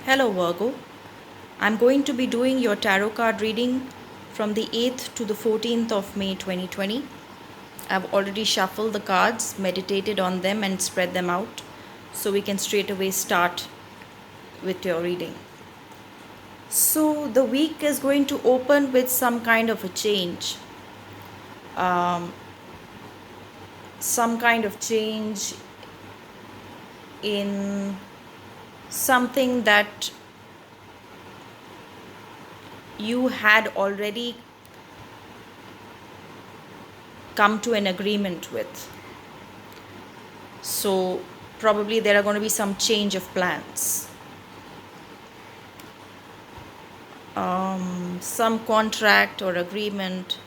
Hello Virgo, I'm going to be doing your tarot card reading from the 8th to the 14th of May 2020. I've already shuffled the cards, meditated on them, and spread them out so we can straight away start with your reading. So, the week is going to open with some kind of a change. Some kind of change in something that you had already come to an agreement with. So, probably there are going to be some change of plans. Some contract or agreement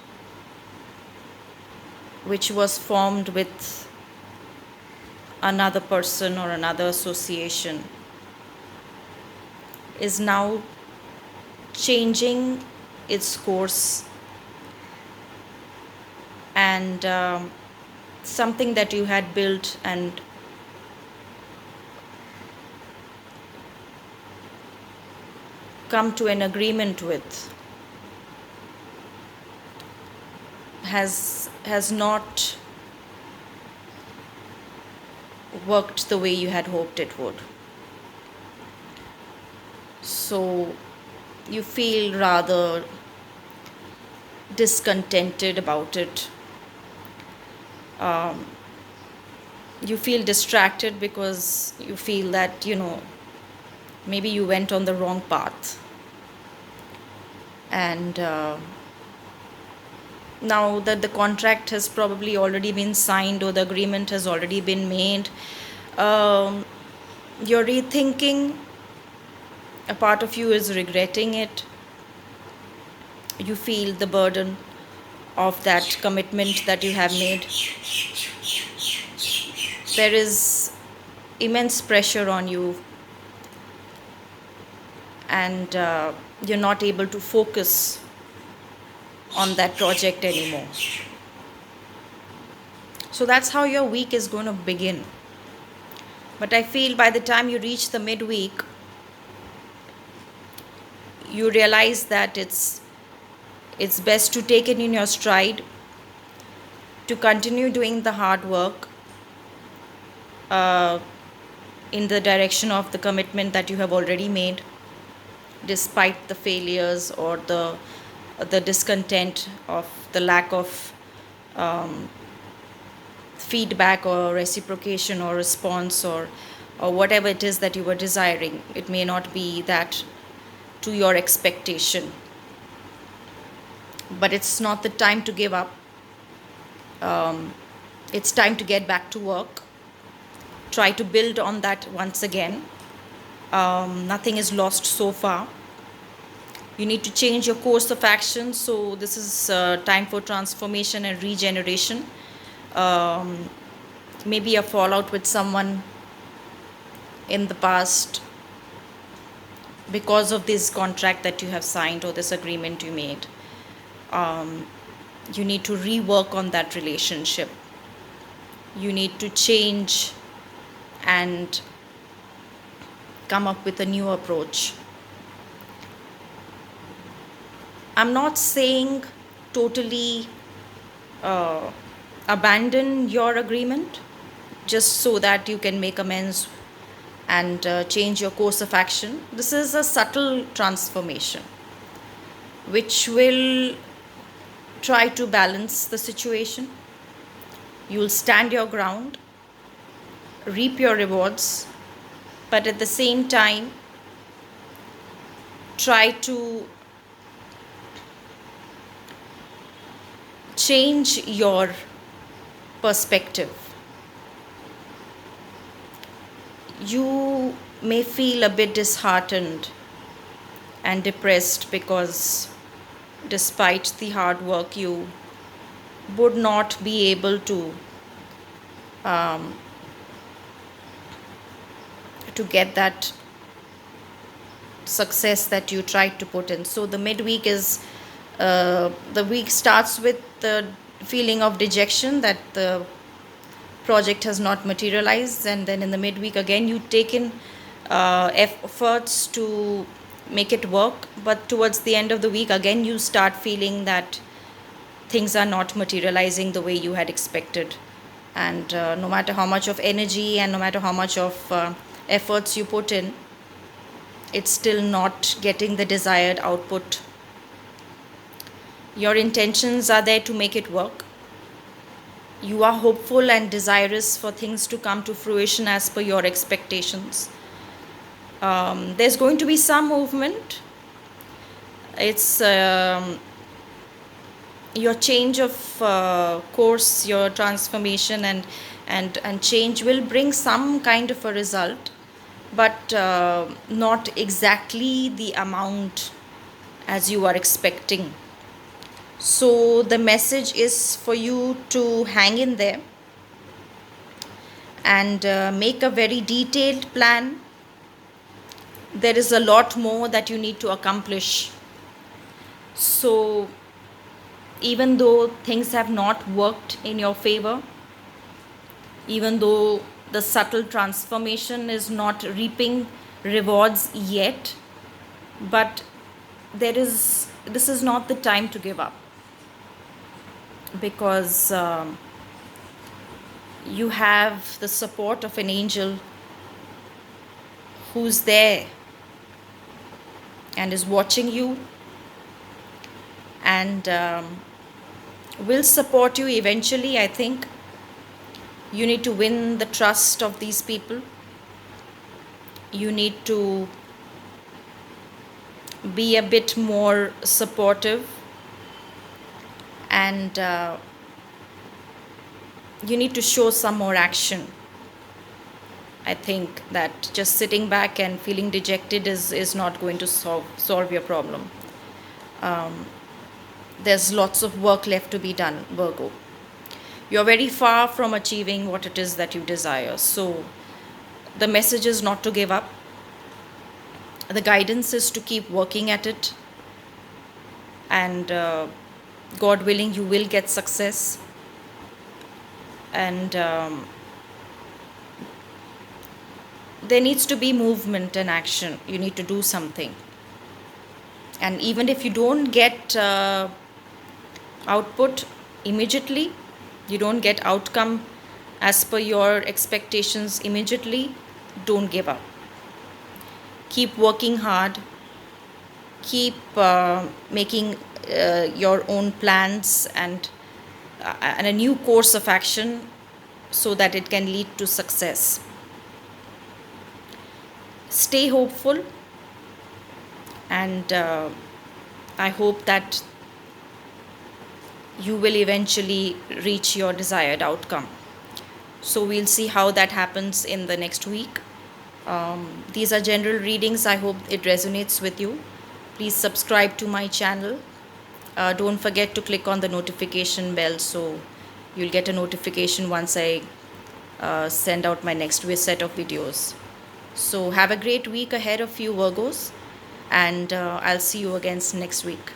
which was formed with another person or another association is now changing its course, and something that you had built and come to an agreement with has not worked the way you had hoped it would. So you feel rather discontented about it. You feel distracted because you feel that, maybe you went on the wrong path. And now that the contract has probably already been signed or the agreement has already been made, you're rethinking. A part of you is regretting it. You feel the burden of that commitment that you have made. There is immense pressure on you, and you're not able to focus on that project anymore. So that's how your week is going to begin. But I feel by the time you reach the midweek, you realize that it's best to take it in your stride, to continue doing the hard work in the direction of the commitment that you have already made, despite the failures or the discontent of the lack of feedback or reciprocation or response or whatever it is that you were desiring. It may not be that to your expectation, but it's not the time to give up. It's time to get back to work. Try to build on that once again. Nothing is lost so far. You need to change your course of action. So this is time for transformation and regeneration. Maybe a fallout with someone in the past because of this contract that you have signed or this agreement you made. You need to rework on that relationship. You need to change and come up with a new approach. I'm not saying totally abandon your agreement just so that you can make amends and change your course of action. This is a subtle transformation which will try to balance the situation. You will stand your ground, reap your rewards, but at the same time try to change your perspective. You may feel a bit disheartened and depressed because despite the hard work you would not be able to get that success that you tried to put in. So the midweek is the week starts with the feeling of dejection that the project has not materialized, and then in the midweek again you take in efforts to make it work, but towards the end of the week, again, you start feeling that things are not materializing the way you had expected. And no matter how much of energy and no matter how much of efforts you put in, it's still not getting the desired output. Your intentions are there to make it work. You are hopeful and desirous for things to come to fruition as per your expectations. There's going to be some movement. It's your change of course, your transformation and change will bring some kind of a result, but not exactly the amount as you are expecting. So the message is for you to hang in there and make a very detailed plan. There is a lot more that you need to accomplish. So even though things have not worked in your favor, even though the subtle transformation is not reaping rewards yet, but this is not the time to give up, because you have the support of an angel who's there and is watching you and will support you eventually. I think you need to win the trust of these people. You need to be a bit more supportive, and you need to show some more action. I think that just sitting back and feeling dejected is not going to solve your problem. There's lots of work left to be done, Virgo. You're very far from achieving what it is that you desire. So the message is not to give up. The guidance is to keep working at it. And God willing, you will get success. And there needs to be movement and action. You need to do something. And even if you don't get output immediately, you don't get outcome as per your expectations immediately, don't give up. Keep working hard. Keep making your own plans and a new course of action so that it can lead to success. Stay hopeful, and I hope that you will eventually reach your desired outcome. So we'll see how that happens in the next week. These are general readings. I hope it resonates with you. Please subscribe to my channel. Don't forget to click on the notification bell so you'll get a notification once I send out my next set of videos. So have a great week ahead of you, Virgos, and I'll see you again next week.